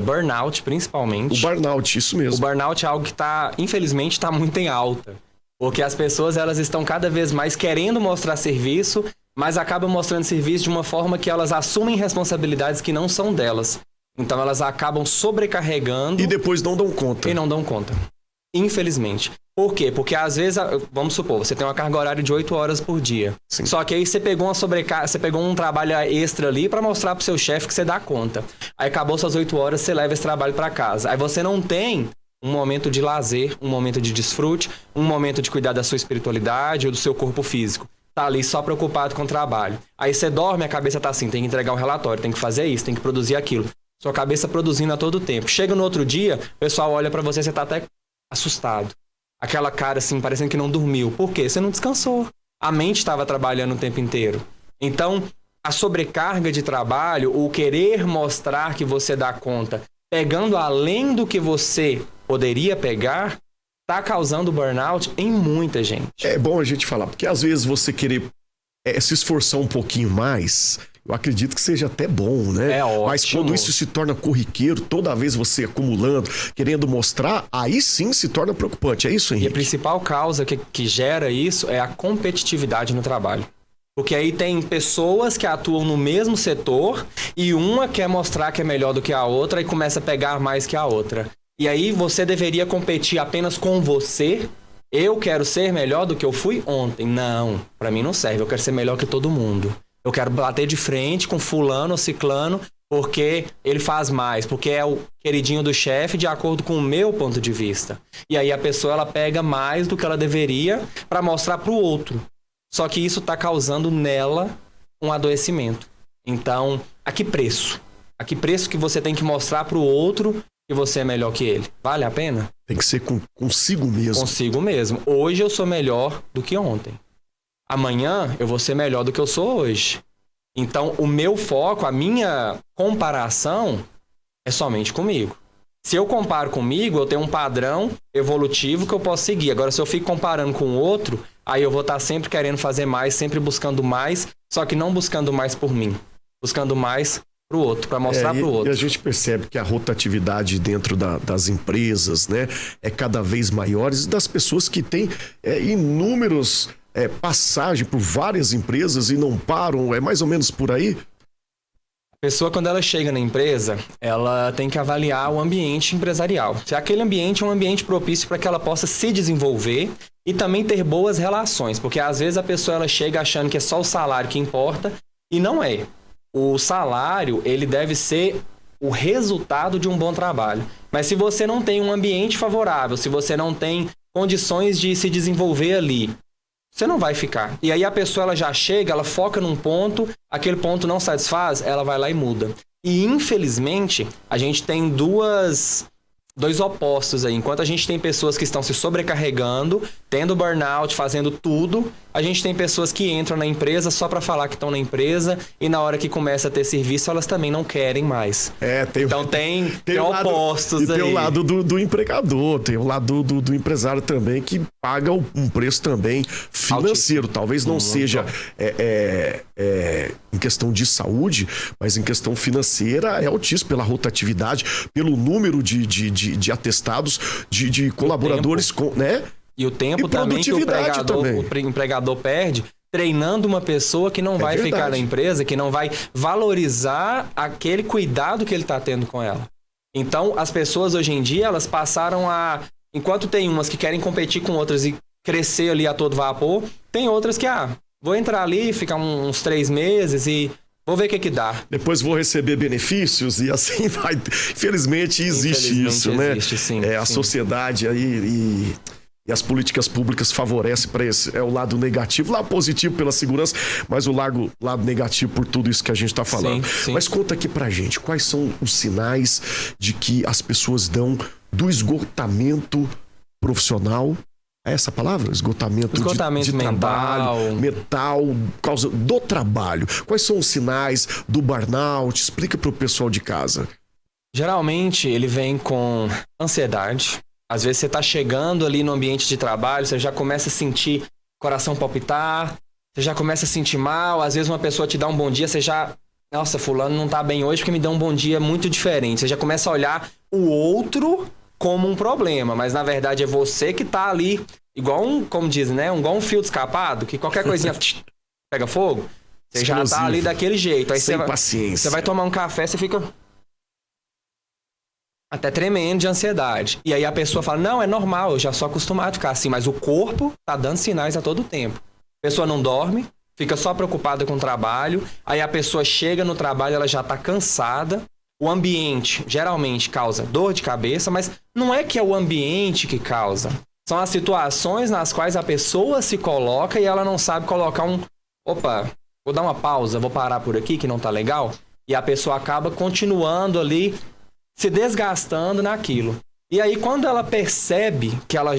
burnout, principalmente. O burnout, isso mesmo. O burnout é algo que infelizmente, está muito em alta. Porque as pessoas, elas estão cada vez mais querendo mostrar serviço, mas acabam mostrando serviço de uma forma que elas assumem responsabilidades que não são delas. Então, elas acabam sobrecarregando. E depois não dão conta. E não dão conta. Infelizmente. Por quê? Porque às vezes, vamos supor, você tem uma carga horária de 8 horas por dia. Sim. Só que aí você pegou você pegou um trabalho extra ali para mostrar pro seu chefe que você dá conta. Aí acabou suas 8 horas, você leva esse trabalho para casa. Aí você não tem um momento de lazer, um momento de desfrute, um momento de cuidar da sua espiritualidade ou do seu corpo físico. Tá ali só preocupado com o trabalho. Aí você dorme, a cabeça tá assim, tem que entregar um relatório, tem que fazer isso, tem que produzir aquilo. Sua cabeça produzindo a todo tempo. Chega no outro dia, o pessoal olha para você tá até assustado. Aquela cara assim, parecendo que não dormiu. Por quê? Você não descansou. A mente estava trabalhando o tempo inteiro. Então, a sobrecarga de trabalho, o querer mostrar que você dá conta, pegando além do que você poderia pegar, está causando burnout em muita gente. É bom a gente falar, porque às vezes você querer se esforçar um pouquinho mais, eu acredito que seja até bom, né? É ótimo. Mas quando isso se torna corriqueiro, toda vez você acumulando, querendo mostrar, aí sim se torna preocupante. É isso, Henrique? E a principal causa que gera isso é a competitividade no trabalho. Porque aí tem pessoas que atuam no mesmo setor e uma quer mostrar que é melhor do que a outra e começa a pegar mais que a outra. E aí você deveria competir apenas com você. Eu quero ser melhor do que eu fui ontem. Não, pra mim não serve. Eu quero ser melhor que todo mundo. Eu quero bater de frente com fulano ou ciclano porque ele faz mais, porque é o queridinho do chefe de acordo com o meu ponto de vista. E aí a pessoa, ela pega mais do que ela deveria para mostrar pro outro. Só que isso tá causando nela um adoecimento. Então, a que preço? A que preço que você tem que mostrar pro outro que você é melhor que ele? Vale a pena? Tem que ser consigo mesmo. Consigo mesmo. Hoje eu sou melhor do que ontem. Amanhã eu vou ser melhor do que eu sou hoje. Então, o meu foco, a minha comparação é somente comigo. Se eu comparo comigo, eu tenho um padrão evolutivo que eu posso seguir. Agora, se eu fico comparando com o outro, aí eu vou estar sempre querendo fazer mais, sempre buscando mais, só que não buscando mais por mim. Buscando mais pro outro, para mostrar pro outro. E a gente percebe que a rotatividade dentro das empresas, né, é cada vez maior, e das pessoas que têm inúmeros passagem por várias empresas e não param, é mais ou menos por aí? A pessoa, quando ela chega na empresa, ela tem que avaliar o ambiente empresarial. Se aquele ambiente é um ambiente propício para que ela possa se desenvolver e também ter boas relações, porque às vezes a pessoa ela chega achando que é só o salário que importa e não é. O salário, ele deve ser o resultado de um bom trabalho. Mas se você não tem um ambiente favorável, se você não tem condições de se desenvolver ali, você não vai ficar. E aí a pessoa ela já chega, ela foca num ponto, aquele ponto não satisfaz, ela vai lá e muda. E infelizmente, a gente tem dois opostos aí. Enquanto a gente tem pessoas que estão se sobrecarregando, tendo burnout, fazendo tudo, a gente tem pessoas que entram na empresa só para falar que estão na empresa e na hora que começa a ter serviço, elas também não querem mais. Então tem opostos aí. E tem o lado do empregador, tem o lado do empresário também, que paga um preço também financeiro. Altíssimo. Talvez não seja em questão de saúde, mas em questão financeira é altíssimo pela rotatividade, pelo número de atestados, de colaboradores, né? E o tempo também que o empregador perde treinando uma pessoa que não vai ficar na empresa, que não vai valorizar aquele cuidado que ele está tendo com ela. Então, as pessoas hoje em dia, elas passaram a... Enquanto tem umas que querem competir com outras e crescer ali a todo vapor, tem outras que, vou entrar ali, ficar uns 3 meses e... Vou ver o que dá. Depois vou receber benefícios e assim vai. Infelizmente existe isso, né? Existe, sim, a sociedade aí e as políticas públicas favorecem para esse. É o lado negativo, lado positivo pela segurança, mas o lado negativo por tudo isso que a gente está falando. Sim. Mas conta aqui pra gente, quais são os sinais de que as pessoas dão do esgotamento profissional? É essa palavra? Esgotamento de trabalho, mental, por causa do trabalho. Quais são os sinais do burnout? Explica pro pessoal de casa. Geralmente ele vem com ansiedade. Às vezes você tá chegando ali no ambiente de trabalho, você já começa a sentir o coração palpitar, você já começa a sentir mal. Às vezes uma pessoa te dá um bom dia, você já... Nossa, fulano não tá bem hoje porque me deu um bom dia muito diferente. Você já começa a olhar o outro como um problema, mas na verdade é você que tá ali, igual como dizem, né? Igual um fio escapado, que qualquer coisinha pega fogo. Você já tá ali daquele jeito. Aí sem paciência. Você vai tomar um café, você fica até tremendo de ansiedade. E aí a pessoa fala, não, é normal, eu já sou acostumado a ficar assim, mas o corpo tá dando sinais a todo tempo. A pessoa não dorme, fica só preocupada com o trabalho, aí a pessoa chega no trabalho, ela já tá cansada. O ambiente geralmente causa dor de cabeça, mas não é que é o ambiente que causa. São as situações nas quais a pessoa se coloca e ela não sabe colocar opa, vou dar uma pausa, vou parar por aqui que não tá legal. E a pessoa acaba continuando ali, se desgastando naquilo. E aí quando ela percebe que ela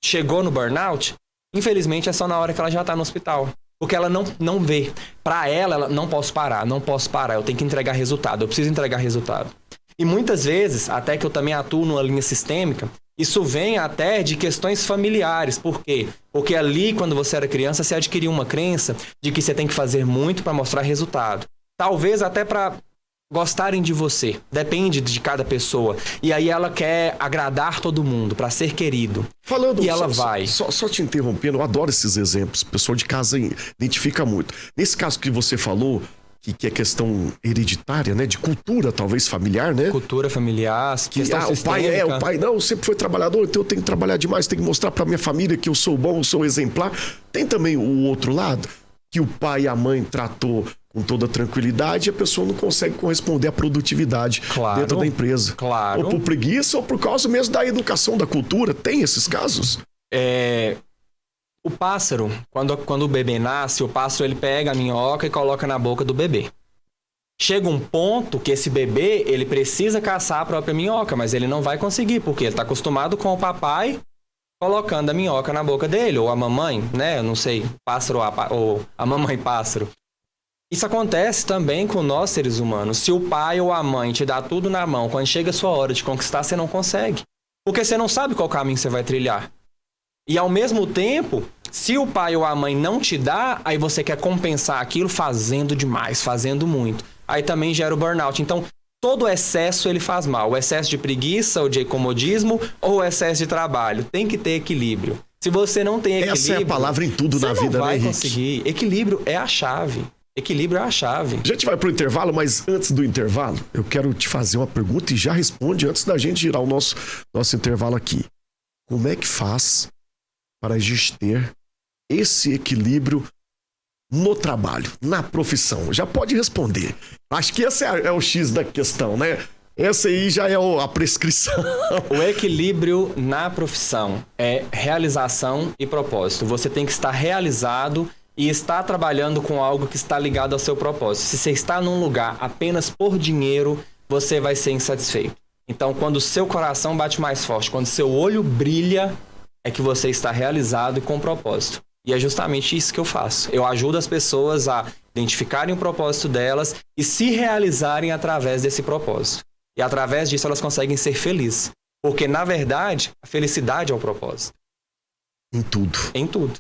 chegou no burnout, infelizmente é só na hora que ela já tá no hospital. Porque ela não vê. Para ela, não posso parar, eu tenho que entregar resultado, eu preciso entregar resultado. E muitas vezes, até que eu também atuo numa linha sistêmica, isso vem até de questões familiares. Por quê? Porque ali, quando você era criança, você adquiriu uma crença de que você tem que fazer muito para mostrar resultado. Talvez até para gostarem de você. Depende de cada pessoa. E aí ela quer agradar todo mundo, para ser querido. Falando, e ela vai. Só te interrompendo, eu adoro esses exemplos. O pessoal de casa identifica muito. Nesse caso que você falou, que é questão hereditária, né? De cultura, talvez familiar, né? Cultura familiar, questão sistêmica. O pai não, sempre foi trabalhador, então eu tenho que trabalhar demais, tenho que mostrar pra minha família que eu sou bom, eu sou exemplar. Tem também o outro lado, que o pai e a mãe tratou com toda tranquilidade, a pessoa não consegue corresponder à produtividade dentro da empresa. Claro. Ou por preguiça, ou por causa mesmo da educação, da cultura. Tem esses casos? O pássaro, quando o bebê nasce, o pássaro ele pega a minhoca e coloca na boca do bebê. Chega um ponto que esse bebê, ele precisa caçar a própria minhoca, mas ele não vai conseguir, porque ele está acostumado com o papai colocando a minhoca na boca dele, ou a mamãe, né? Eu não sei, pássaro ou a mamãe pássaro. Isso acontece também com nós, seres humanos. Se o pai ou a mãe te dá tudo na mão, quando chega a sua hora de conquistar, você não consegue. Porque você não sabe qual caminho você vai trilhar. E ao mesmo tempo, se o pai ou a mãe não te dá, aí você quer compensar aquilo fazendo demais, fazendo muito. Aí também gera o burnout. Então, todo excesso ele faz mal. O excesso de preguiça ou de comodismo ou o excesso de trabalho. Tem que ter equilíbrio. Se você não tem equilíbrio... Essa é a palavra em tudo na vida, né, Henrique? Você não vai conseguir. Equilíbrio é a chave. Equilíbrio é a chave. A gente vai pro intervalo, mas antes do intervalo, eu quero te fazer uma pergunta e já responde antes da gente girar o nosso intervalo aqui. Como é que faz para a gente ter esse equilíbrio no trabalho, na profissão? Já pode responder. Acho que esse é o X da questão, né? Essa aí já é a prescrição. O equilíbrio na profissão é realização e propósito. Você tem que estar realizado e estar trabalhando com algo que está ligado ao seu propósito. Se você está num lugar apenas por dinheiro, você vai ser insatisfeito. Então, quando o seu coração bate mais forte, quando o seu olho brilha, é que você está realizado e com propósito. E é justamente isso que eu faço. Eu ajudo as pessoas a identificarem o propósito delas e se realizarem através desse propósito. E através disso elas conseguem ser felizes. Porque, na verdade, a felicidade é o propósito. Em tudo. Em tudo.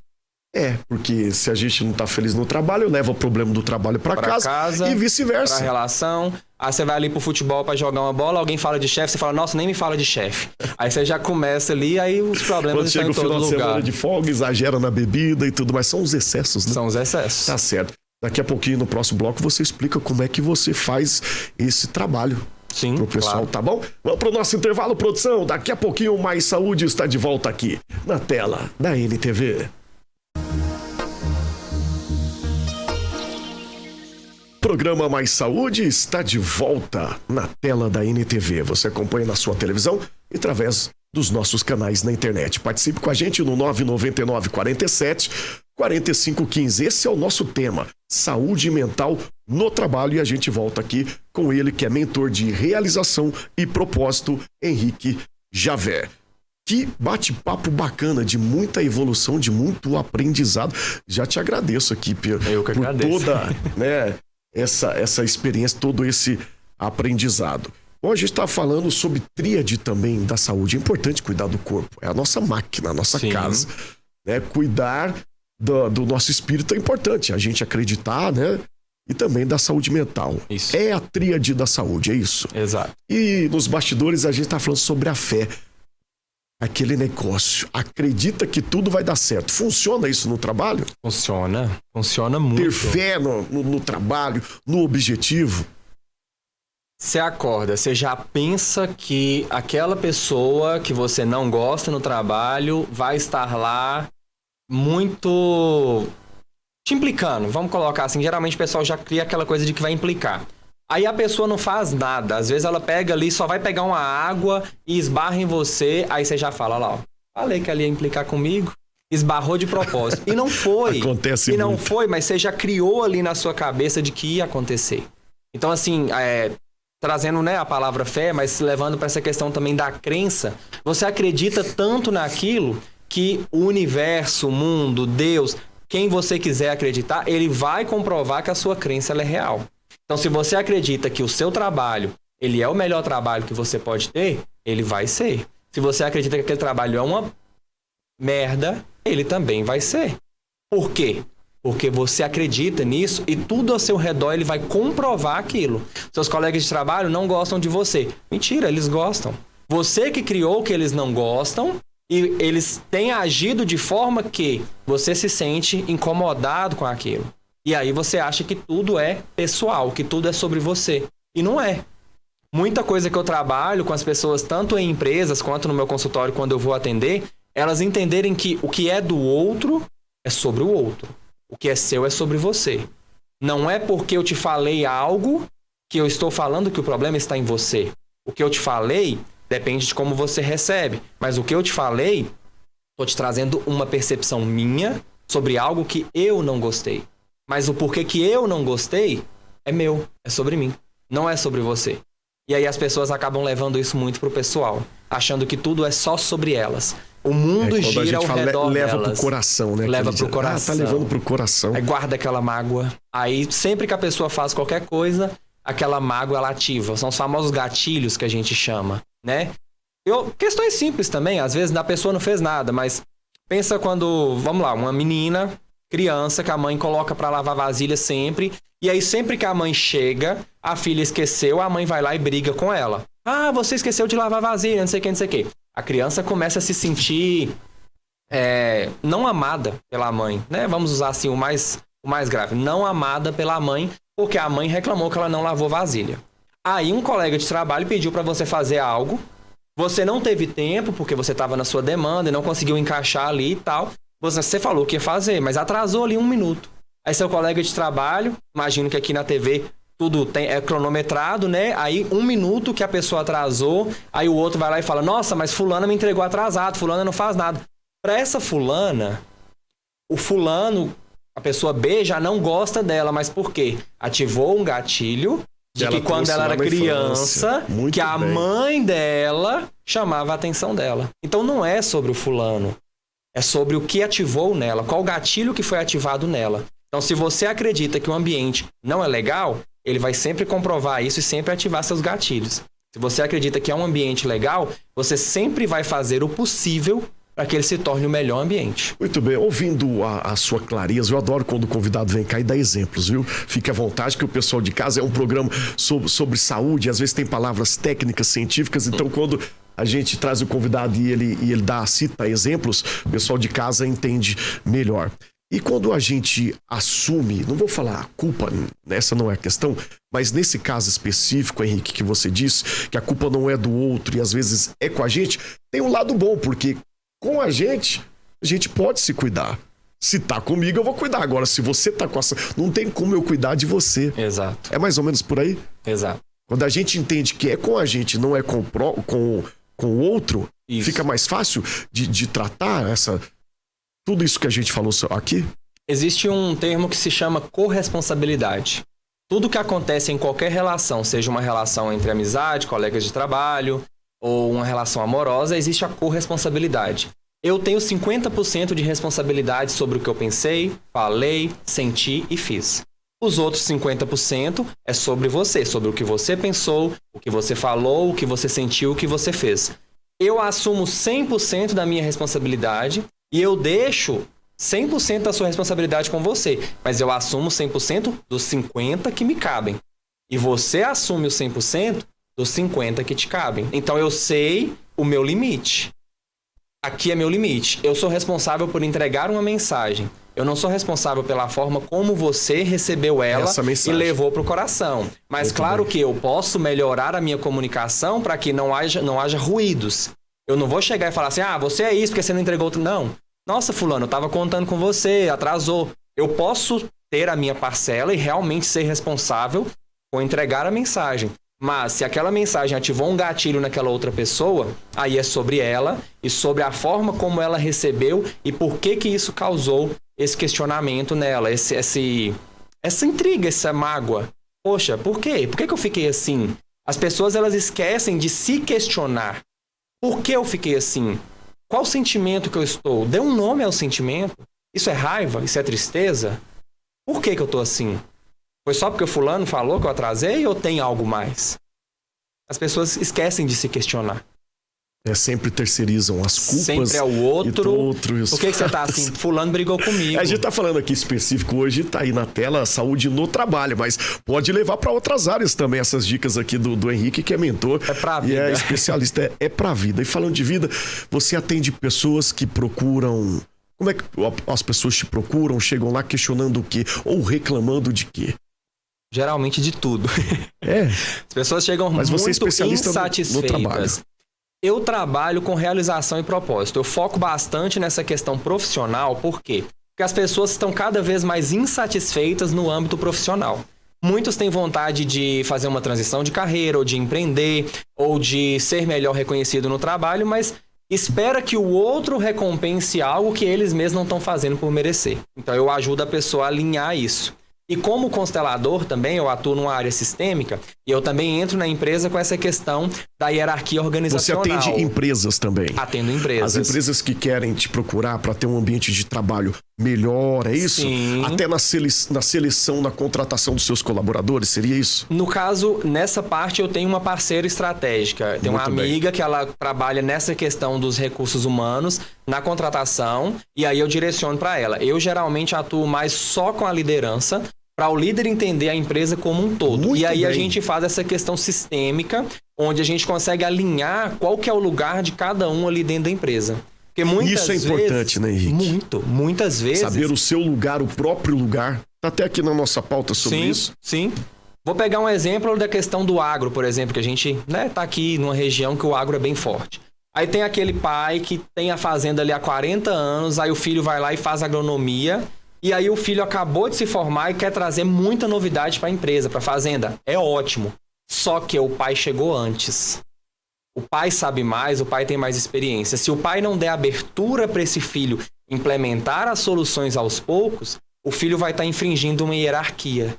Porque se a gente não tá feliz no trabalho, leva o problema do trabalho pra casa e vice-versa. Pra relação. Aí você vai ali pro futebol pra jogar uma bola, alguém fala de chefe, você fala, nossa, nem me fala de chefe. Aí você já começa ali, aí os problemas estão em todo lugar. Quando chega o final de semana de folga, exagera na bebida e tudo, mas são os excessos, né? São os excessos. Tá certo. Daqui a pouquinho, no próximo bloco, você explica como é que você faz esse trabalho. Sim, pro pessoal, claro. Tá bom? Vamos pro nosso intervalo, produção. Daqui a pouquinho, Mais Saúde está de volta aqui, na tela da NTV. Programa Mais Saúde está de volta na tela da NTV. Você acompanha na sua televisão e através dos nossos canais na internet. Participe com a gente no 999 47 45 15. Esse é o nosso tema, saúde mental no trabalho, e a gente volta aqui com ele, que é mentor de realização e propósito, Henrique Javé. Que bate-papo bacana, de muita evolução, de muito aprendizado. Já te agradeço aqui, Eu que agradeço. por toda, né, essa experiência, todo esse aprendizado. Bom, a gente está falando sobre tríade também da saúde. É importante cuidar do corpo. É a nossa máquina, a nossa casa. Né? Cuidar do nosso espírito é importante. A gente acreditar, né? E também da saúde mental. Isso. É a tríade da saúde, é isso? Exato. E nos bastidores a gente está falando sobre a fé. Aquele negócio. Acredita que tudo vai dar certo. Funciona isso no trabalho? Funciona. Funciona muito. Ter fé no trabalho, no objetivo. Você acorda, você já pensa que aquela pessoa que você não gosta no trabalho vai estar lá muito te implicando. Vamos colocar assim, geralmente o pessoal já cria aquela coisa de que vai implicar. Aí a pessoa não faz nada. Às vezes ela pega ali, só vai pegar uma água e esbarra em você. Aí você já fala, lá, ó, falei que ela ia implicar comigo. Esbarrou de propósito. E não foi. Acontece e não muito. foi, mas você já criou ali na sua cabeça de que ia acontecer. Então, assim, trazendo, né, a palavra fé, mas levando para essa questão também da crença, você acredita tanto naquilo que o universo, o mundo, Deus, quem você quiser acreditar, ele vai comprovar que a sua crença ela é real. Então, se você acredita que o seu trabalho, ele é o melhor trabalho que você pode ter, ele vai ser. Se você acredita que aquele trabalho é uma merda, ele também vai ser. Por quê? Porque você acredita nisso e tudo ao seu redor ele vai comprovar aquilo. Seus colegas de trabalho não gostam de você. Mentira, eles gostam. Você que criou o que eles não gostam e eles têm agido de forma que você se sente incomodado com aquilo. E aí você acha que tudo é pessoal, que tudo é sobre você. E não é. Muita coisa que eu trabalho com as pessoas, tanto em empresas quanto no meu consultório, quando eu vou atender, elas entenderem que o que é do outro é sobre o outro. O que é seu é sobre você. Não é porque eu te falei algo que eu estou falando que o problema está em você. O que eu te falei depende de como você recebe. Mas o que eu te falei, estou te trazendo uma percepção minha sobre algo que eu não gostei. Mas o porquê que eu não gostei é meu, é sobre mim. Não é sobre você. E aí as pessoas acabam levando isso muito pro pessoal, achando que tudo é só sobre elas. O mundo gira ao redor leva delas. Pro coração, né? Leva pro coração. Tá levando pro coração. Aí guarda aquela mágoa. Aí sempre que a pessoa faz qualquer coisa, aquela mágoa ela ativa. São os famosos gatilhos que a gente chama, né? Questões simples também. Às vezes a pessoa não fez nada, mas pensa quando, vamos lá, uma menina, criança, que a mãe coloca pra lavar vasilha sempre. E aí sempre que a mãe chega, a filha esqueceu, a mãe vai lá e briga com ela. Ah, você esqueceu de lavar vasilha, não sei o que, não sei o que. A criança começa a se sentir não amada pela mãe, né? Vamos usar assim o mais grave. Não amada pela mãe, porque a mãe reclamou que ela não lavou vasilha. Aí um colega de trabalho pediu para você fazer algo. Você não teve tempo, porque você estava na sua demanda e não conseguiu encaixar ali e tal. Você falou que ia fazer, mas atrasou ali 1 minuto. Aí seu colega de trabalho, imagino que aqui na TV tudo é cronometrado, né? Aí 1 minuto que a pessoa atrasou, aí o outro vai lá e fala, nossa, mas fulana me entregou atrasado, fulana não faz nada. Para essa fulana, o fulano, a pessoa B já não gosta dela, mas por quê? Ativou um gatilho de que quando ela era criança, que a mãe dela chamava a atenção dela. Então não é sobre o fulano, é sobre o que ativou nela, qual o gatilho que foi ativado nela. Então se você acredita que o ambiente não é legal, ele vai sempre comprovar isso e sempre ativar seus gatilhos. Se você acredita que é um ambiente legal, você sempre vai fazer o possível para que ele se torne o melhor ambiente. Muito bem, ouvindo a sua clareza, eu adoro quando o convidado vem cá e dá exemplos, viu? Fique à vontade que o pessoal de casa é um programa sobre saúde, às vezes tem palavras técnicas, científicas, então quando a gente traz o convidado e ele cita exemplos, o pessoal de casa entende melhor. E quando a gente assume, não vou falar culpa, essa não é a questão, mas nesse caso específico, Henrique, que você disse que a culpa não é do outro e às vezes é com a gente, tem um lado bom, porque com a gente pode se cuidar. Se tá comigo, eu vou cuidar. Agora, se você tá com essa... Não tem como eu cuidar de você. Exato. É mais ou menos por aí? Exato. Quando a gente entende que é com a gente, não é com o outro, isso. Fica mais fácil de tratar tudo isso que a gente falou aqui? Existe um termo que se chama corresponsabilidade. Tudo que acontece em qualquer relação, seja uma relação entre amizade, colegas de trabalho ou uma relação amorosa, existe a corresponsabilidade. Eu tenho 50% de responsabilidade sobre o que eu pensei, falei, senti e fiz. Os outros 50% é sobre você, sobre o que você pensou, o que você falou, o que você sentiu, o que você fez. Eu assumo 100% da minha responsabilidade e eu deixo 100% da sua responsabilidade com você, mas eu assumo 100% dos 50% que me cabem. E você assume os 100% dos 50% que te cabem. Então eu sei o meu limite. Aqui é meu limite. Eu sou responsável por entregar uma mensagem. Eu não sou responsável pela forma como você recebeu ela e levou para o coração. Mas muito claro bem. Que eu posso melhorar a minha comunicação para que não haja ruídos. Eu não vou chegar e falar assim, você é isso porque você não entregou outro. Não. Nossa, fulano, eu estava contando com você, atrasou. Eu posso ter a minha parcela e realmente ser responsável por entregar a mensagem. Mas se aquela mensagem ativou um gatilho naquela outra pessoa, aí é sobre ela e sobre a forma como ela recebeu e por que isso causou esse questionamento nela, essa intriga, essa mágoa. Poxa, por quê? Por que eu fiquei assim? As pessoas elas esquecem de se questionar. Por que eu fiquei assim? Qual sentimento que eu estou? Dê um nome ao sentimento. Isso é raiva? Isso é tristeza? Por que eu tô assim? Foi só porque o fulano falou que eu atrasei ou tem algo mais? As pessoas esquecem de se questionar. Sempre terceirizam as culpas. Sempre é o outro. Por que você tá assim? Fulano brigou comigo. A gente tá falando aqui específico hoje, tá aí na tela, saúde no trabalho, mas pode levar para outras áreas também essas dicas aqui do Henrique, que é mentor. É pra vida. E é especialista, é pra vida. E falando de vida, você atende pessoas que procuram... Como é que as pessoas te procuram, chegam lá questionando o quê? Ou reclamando de quê? Geralmente de tudo. As pessoas chegam mas muito você é especialista insatisfeitas. No trabalho. Eu trabalho com realização e propósito. Eu foco bastante nessa questão profissional. Por quê? Porque as pessoas estão cada vez mais insatisfeitas no âmbito profissional. Muitos têm vontade de fazer uma transição de carreira, ou de empreender, ou de ser melhor reconhecido no trabalho, mas espera que o outro recompense algo que eles mesmos não estão fazendo por merecer. Então eu ajudo a pessoa a alinhar isso. E como constelador também, eu atuo numa área sistêmica e eu também entro na empresa com essa questão da hierarquia organizacional. Você atende empresas também? Atendo empresas. As empresas que querem te procurar para ter um ambiente de trabalho melhor, é isso? Sim. Até na seleção, na contratação dos seus colaboradores, seria isso? No caso, nessa parte eu tenho uma parceira estratégica. Tem uma amiga que ela trabalha nessa questão dos recursos humanos, na contratação, e aí eu direciono para ela. Eu geralmente atuo mais só com a liderança, para o líder entender a empresa como um todo. Muito e aí bem. A gente faz essa questão sistêmica, onde a gente consegue alinhar qual que é o lugar de cada um ali dentro da empresa. Porque muitas isso é importante, né, Henrique? Muitas vezes... Saber o seu lugar, o próprio lugar. Tá até aqui na nossa pauta sobre isso. Sim. Vou pegar um exemplo da questão do agro, por exemplo, que a gente tá aqui numa região que o agro é bem forte. Aí tem aquele pai que tem a fazenda ali há 40 anos, aí o filho vai lá e faz agronomia, E aí o filho acabou de se formar e quer trazer muita novidade para a empresa, para a fazenda. É ótimo. Só que o pai chegou antes. O pai sabe mais, o pai tem mais experiência. Se o pai não der abertura para esse filho implementar as soluções aos poucos, o filho vai estar infringindo uma hierarquia.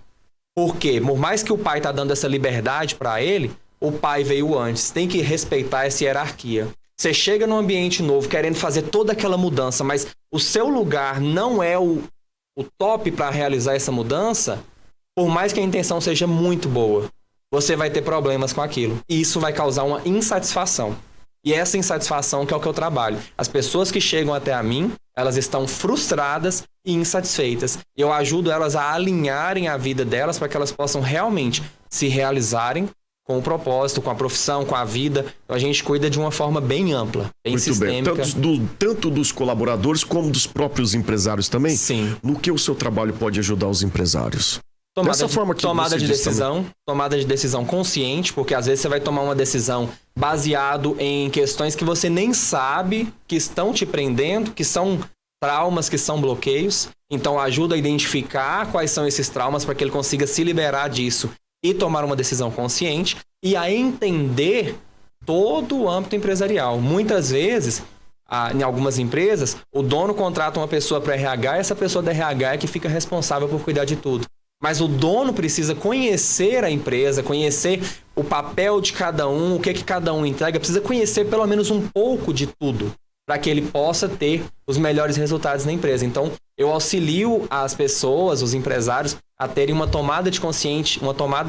Por quê? Por mais que o pai está dando essa liberdade para ele, o pai veio antes. Tem que respeitar essa hierarquia. Você chega num ambiente novo querendo fazer toda aquela mudança, mas o seu lugar não é o top para realizar essa mudança, por mais que a intenção seja muito boa, você vai ter problemas com aquilo. E isso vai causar uma insatisfação. E essa insatisfação que é o que eu trabalho. As pessoas que chegam até a mim, elas estão frustradas e insatisfeitas. Eu ajudo elas a alinharem a vida delas para que elas possam realmente se realizarem com o propósito, com a profissão, com a vida. Então, a gente cuida de uma forma bem ampla, bem muito sistêmica. Bem. Tanto dos colaboradores como dos próprios empresários também? Sim. No que o seu trabalho pode ajudar os empresários? Tomada de decisão consciente, porque às vezes você vai tomar uma decisão baseado em questões que você nem sabe que estão te prendendo, que são traumas, que são bloqueios. Então ajuda a identificar quais são esses traumas para que ele consiga se liberar disso e tomar uma decisão consciente e a entender todo o âmbito empresarial. Muitas vezes, em algumas empresas, o dono contrata uma pessoa para RH e essa pessoa da RH é que fica responsável por cuidar de tudo. Mas o dono precisa conhecer a empresa, conhecer o papel de cada um, o que cada um entrega, precisa conhecer pelo menos um pouco de tudo para que ele possa ter os melhores resultados na empresa. Então, eu auxilio as pessoas, os empresários, a terem uma tomada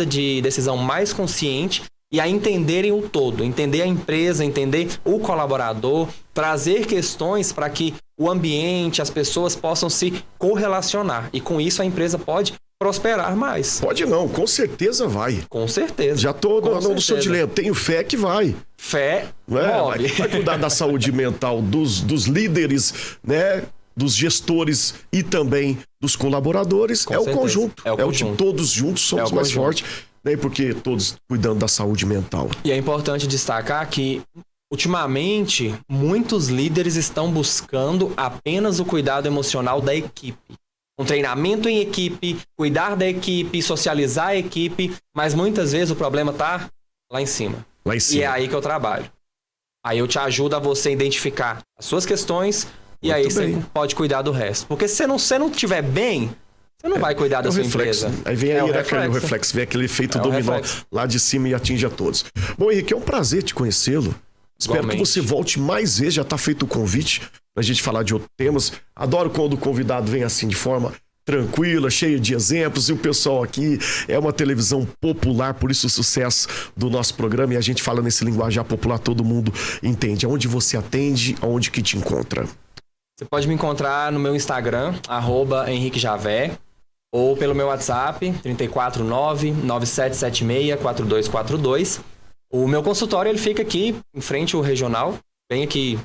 de decisão mais consciente e a entenderem o todo, entender a empresa, entender o colaborador, trazer questões para que o ambiente, as pessoas possam se correlacionar. E com isso a empresa pode prosperar mais. Pode não, com certeza vai. Com certeza. Já tô no seu dilema, tenho fé que vai. Fé move. Vai cuidar da saúde mental dos líderes, né? Dos gestores e também dos colaboradores. Com certeza. O conjunto. É o de todos juntos somos mais fortes, né? Porque todos cuidando da saúde mental. E é importante destacar que ultimamente muitos líderes estão buscando apenas o cuidado emocional da equipe. Um treinamento em equipe, cuidar da equipe, socializar a equipe, mas muitas vezes o problema está lá em cima. Lá em cima. E é aí que eu trabalho. Aí eu te ajudo a você identificar as suas questões e aí você pode cuidar do resto. Porque se você não estiver bem, você não vai cuidar da sua empresa. Aí vem o reflexo, vem aquele efeito dominó lá de cima e atinge a todos. Bom, Henrique, é um prazer te conhecê-lo. Espero que você volte mais vezes, já está feito o convite pra gente falar de outros temas. Adoro quando o convidado vem assim de forma tranquila, cheia de exemplos, e o pessoal aqui é uma televisão popular, por isso o sucesso do nosso programa, e a gente fala nesse linguajar popular, todo mundo entende. Aonde você atende, aonde que te encontra? Você pode me encontrar no meu Instagram, @HenriqueJavé, ou pelo meu WhatsApp, 349-9776-4242. O meu consultório ele fica aqui em frente ao regional, bem aqui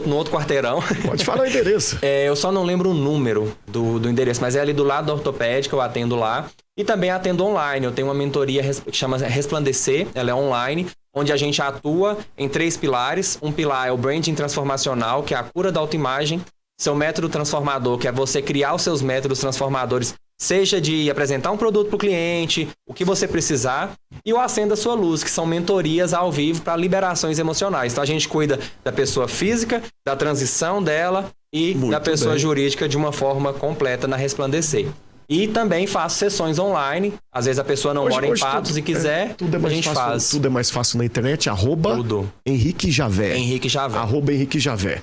no outro quarteirão. Pode falar o endereço. Eu só não lembro o número do endereço, mas é ali do lado da ortopédica, eu atendo lá. E também atendo online. Eu tenho uma mentoria que chama Resplandecer, ela é online, onde a gente atua em 3 pilares. Um pilar é o branding transformacional, que é a cura da autoimagem. Seu método transformador, que é você criar os seus métodos transformadores, seja de apresentar um produto para o cliente, o que você precisar, e o Acenda Sua Luz, que são mentorias ao vivo para liberações emocionais. Então a gente cuida da pessoa física, da transição dela e da pessoa jurídica de uma forma completa na Resplandecer. E também faço sessões online. Às vezes a pessoa não mora em Patos e quiser, a gente faz. Tudo é mais fácil na internet, Henrique Javé. Henrique Javé. Henrique Javé.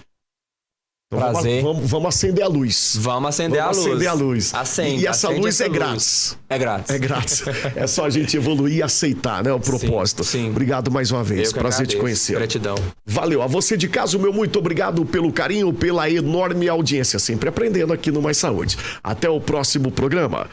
Então prazer. Vamos acender a luz. Vamos acender a luz. Acende. E essa luz é grátis. É grátis. É grátis. É só a gente evoluir e aceitar, né? O propósito. Sim. Obrigado mais uma vez. Prazer te conhecer. Gratidão. Valeu. A você de casa, o meu muito obrigado pelo carinho, pela enorme audiência. Sempre aprendendo aqui no Mais Saúde. Até o próximo programa.